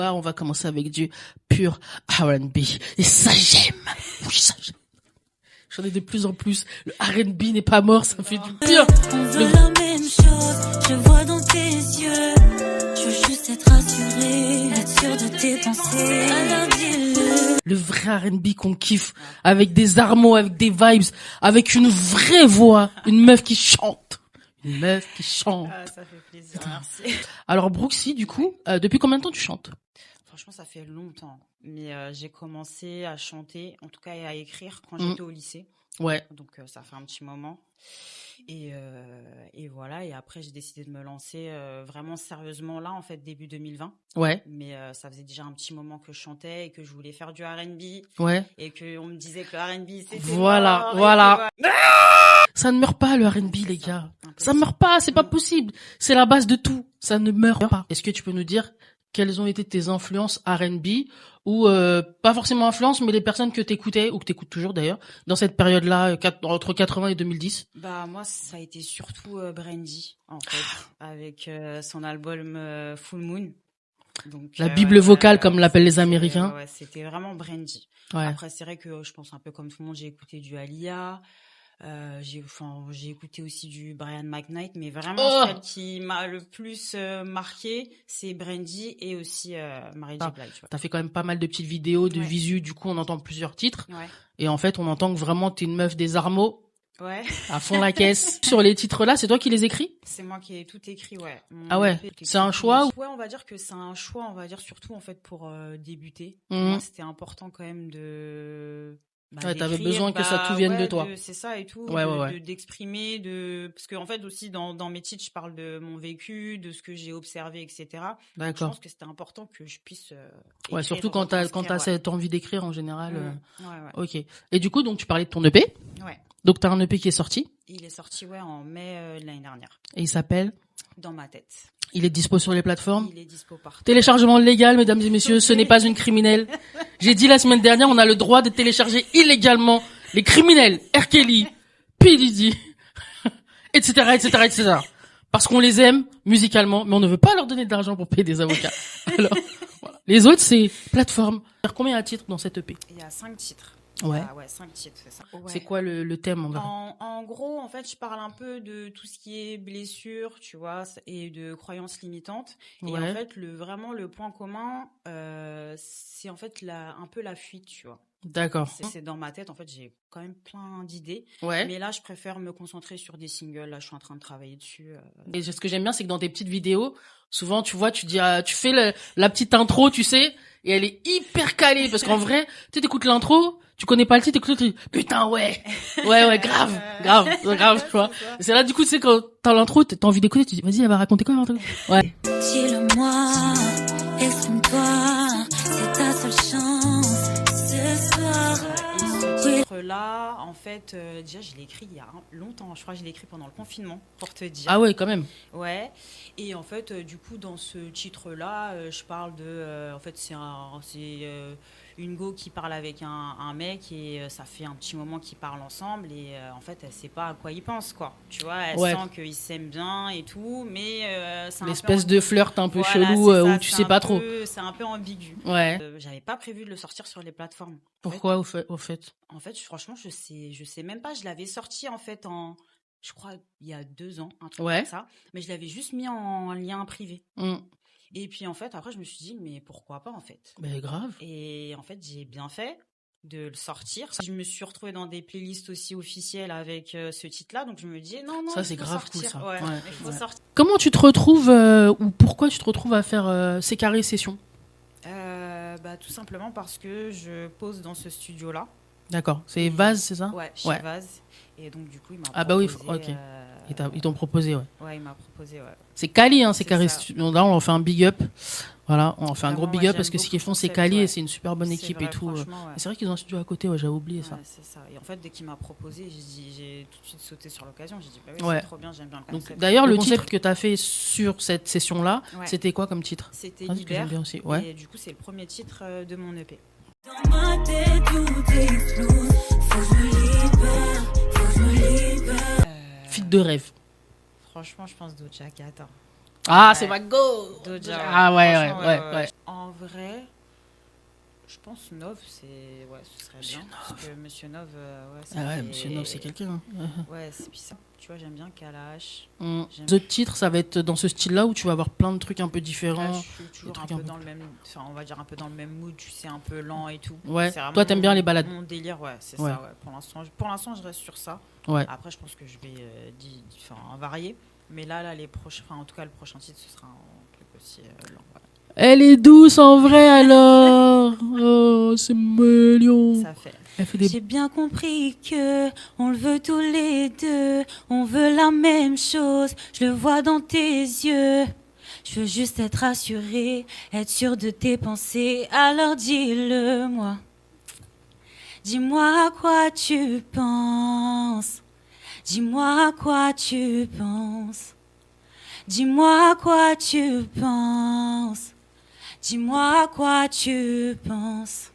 Là, on va commencer avec du pur R&B. Et ça, j'aime. Oui, ça, j'aime. J'en ai de plus en plus. Le R&B n'est pas mort, ça fait du pire. On veut la même chose, je vois dans tes yeux. Je veux juste être rassurée, être sûre de tes pensées. Alors dis-le. Le vrai R&B qu'on kiffe. Avec des armots, avec des vibes, avec une vraie voix. Une meuf qui chante. Une meuf qui chante. Ah, ça fait plaisir, merci. Alors, Brooksy, du coup, depuis combien de temps tu chantes? Franchement, ça fait longtemps. Mais j'ai commencé à chanter, en tout cas et à écrire quand j'étais au lycée. Ouais. Donc ça fait un petit moment. Et voilà. Et après, j'ai décidé de me lancer vraiment sérieusement là, en fait, début 2020. Ouais. Mais ça faisait déjà un petit moment que je chantais et que je voulais faire du R&B. Ouais. Et qu'on me disait que le R&B, c'était Voilà, mort, voilà. Ça ne meurt pas, le R&B, les gars. Ça ne meurt pas, c'est pas possible. C'est la base de tout. Ça ne meurt pas. Est-ce que tu peux nous dire quelles ont été tes influences R&B ou pas forcément influences, mais les personnes que t'écoutais ou que t'écoutes toujours d'ailleurs dans cette période-là entre 80 et 2010? Bah moi, ça a été surtout Brandy en fait, avec son album Full Moon. Donc La Bible vocale, comme l'appellent les Américains. Ouais, c'était vraiment Brandy. Ouais. Après, c'est vrai que je pense un peu comme tout le monde, j'ai écouté du Aaliyah. J'ai écouté aussi du Brian McKnight, mais vraiment celle qui m'a le plus marqué, c'est Brandy et aussi Mary J. Blige. T'as fait quand même pas mal de petites vidéos, de visu, du coup on entend plusieurs titres. Ouais. Et en fait, on entend que vraiment t'es une meuf des armeaux. Ouais. À fond la caisse. Sur les titres là, c'est toi qui les écris? C'est moi qui ai tout écrit, ouais. Ah ouais. C'est un choix ou... Ouais, on va dire que c'est un choix, on va dire surtout en fait pour débuter. Moi, c'était important quand même de... ouais, t'avais besoin que ça tout vienne de toi. C'est ça et tout, d'exprimer, parce que en fait aussi dans mes titres, je parle de mon vécu, de ce que j'ai observé, etc. D'accord. Je pense que c'était important que je puisse. Ouais, surtout quand t'as cette envie d'écrire en général. Ok. Et du coup, donc tu parlais de ton EP. Ouais. Donc t'as un EP qui est sorti. Il est sorti en mai de l'année dernière. Et il s'appelle Dans ma tête. Il est dispo sur les plateformes. Il est dispo partout. Téléchargement légal, mesdames et messieurs, ce n'est pas une criminelle. J'ai dit la semaine dernière, on a le droit de télécharger illégalement les criminels, R. Kelly, P. Diddy, etc., etc., etc. Parce qu'on les aime musicalement, mais on ne veut pas leur donner de l'argent pour payer des avocats. Alors, voilà. Les autres, c'est plateforme. Combien y a de titres dans cette EP? Il y a 5 titres. Ouais. Ah ouais, 5 titres, c'est ça. Ouais. C'est quoi le thème en gros, en fait, je parle un peu de tout ce qui est blessure, tu vois, et de croyances limitantes. Et en fait, vraiment, le point commun, c'est en fait un peu la fuite, tu vois. D'accord. C'est dans ma tête, en fait, j'ai quand même plein d'idées. Ouais. Mais là, je préfère me concentrer sur des singles. Là, je suis en train de travailler dessus. Et ce que j'aime bien, c'est que dans tes petites vidéos, souvent, tu vois, tu dis, tu fais la petite intro, tu sais, et elle est hyper calée. Parce qu'en vrai, tu sais, t'écoutes l'intro, tu connais pas le titre, t'écoutes le truc, putain, ouais, grave, tu vois. Et c'est là, du coup, tu sais, quand t'as l'intro, t'as envie d'écouter, tu dis, vas-y, elle va raconter quoi, l'intro? Ouais. Dis-le-moi, exprime-toi, c'est ta seule chance, ce soir. Là, en fait, déjà, je l'ai écrit il y a longtemps. Je crois que je l'ai écrit pendant le confinement, pour te dire. Ah ouais, quand même. Ouais. Et en fait, du coup, dans ce titre-là, je parle de... en fait, c'est une go qui parle avec un mec et ça fait un petit moment qu'ils parlent ensemble et en fait, elle sait pas à quoi ils pensent, quoi. Tu vois, elle sent qu'ils s'aiment bien et tout, mais c'est l'espèce de flirt un peu chelou où tu sais pas trop. C'est un peu ambigu. Ouais. J'avais pas prévu de le sortir sur les plateformes. Pourquoi, au fait? En fait, franchement, je sais même pas. Je l'avais sorti, en fait, je crois, il y a 2 ans, un truc comme ça. Mais je l'avais juste mis en lien privé. Et puis, en fait, après, je me suis dit, mais pourquoi pas, en fait? Mais grave. Et en fait, j'ai bien fait de le sortir. Je me suis retrouvée dans des playlists aussi officielles avec ce titre-là. Donc, je me dis, non, ça, c'est grave sortir. Cool, ça. Ouais, il faut sortir. Comment tu te retrouves, ou pourquoi tu te retrouves à faire ces carrés sessions? Tout simplement parce que je pose dans ce studio-là. D'accord. C'est Vase, c'est ça? Ouais, chez Vase. Et donc, du coup, il m'a proposé... Ah bah oui, ok. Ils t'ont proposé, ouais. Ouais, il m'a proposé, ouais. C'est Cali, hein, c'est carré. Là, on en fait un big up. Voilà, on en fait un gros big up parce que ce qu'ils font, c'est Cali et c'est une super bonne équipe vrai, et tout. Ouais. C'est vrai qu'ils ont un studio à côté, j'avais oublié ça. C'est ça. Et en fait, dès qu'il m'a proposé, j'ai tout de suite sauté sur l'occasion. J'ai dit, bah oui, c'est trop bien, j'aime bien le concept. Donc, d'ailleurs, le titre que tu as fait sur cette session-là, c'était quoi comme titre? C'était Libère. Bien aussi. Et du coup, c'est le premier titre de mon EP. Dans ma tête, tout explose. Faut que je me libère. Feat de rêve. Franchement, je pense Doja Cat. Ah, c'est ma go! Doja. Ah ouais. En en vrai, je pense Nov, ce serait Monsieur bien. Parce que Monsieur Nov, ça Ah ouais, fait- Monsieur Nov, c'est quelqu'un. Hein. Ouais, c'est puis ça. Tu vois, j'aime bien Kalash. J'aime- Les autres titres, ça va être dans ce style-là où tu vas avoir plein de trucs un peu Là, différents. je suis toujours un peu dans le même, enfin, on va dire un peu dans le même mood, tu sais, un peu lent et tout. Ouais. C'est vraiment Toi, t'aimes bien les balades. Mon délire, ouais, c'est Ouais. ça, ouais. Pour l'instant, je reste sur ça. Ouais. Après, je pense que je vais varier. Mais là, les prochains, enfin, en tout cas, le prochain titre, ce sera un truc aussi lent. Ouais. Elle est douce en vrai alors. Oh, c'est mignon. Ça fait. Elle fait des... J'ai bien compris que on le veut tous les deux, on veut la même chose, je le vois dans tes yeux. Je veux juste être rassurée, être sûre de tes pensées, alors dis-le moi. Dis-moi à quoi tu penses, dis-moi à quoi tu penses, dis-moi à quoi tu penses, dis-moi à quoi tu penses.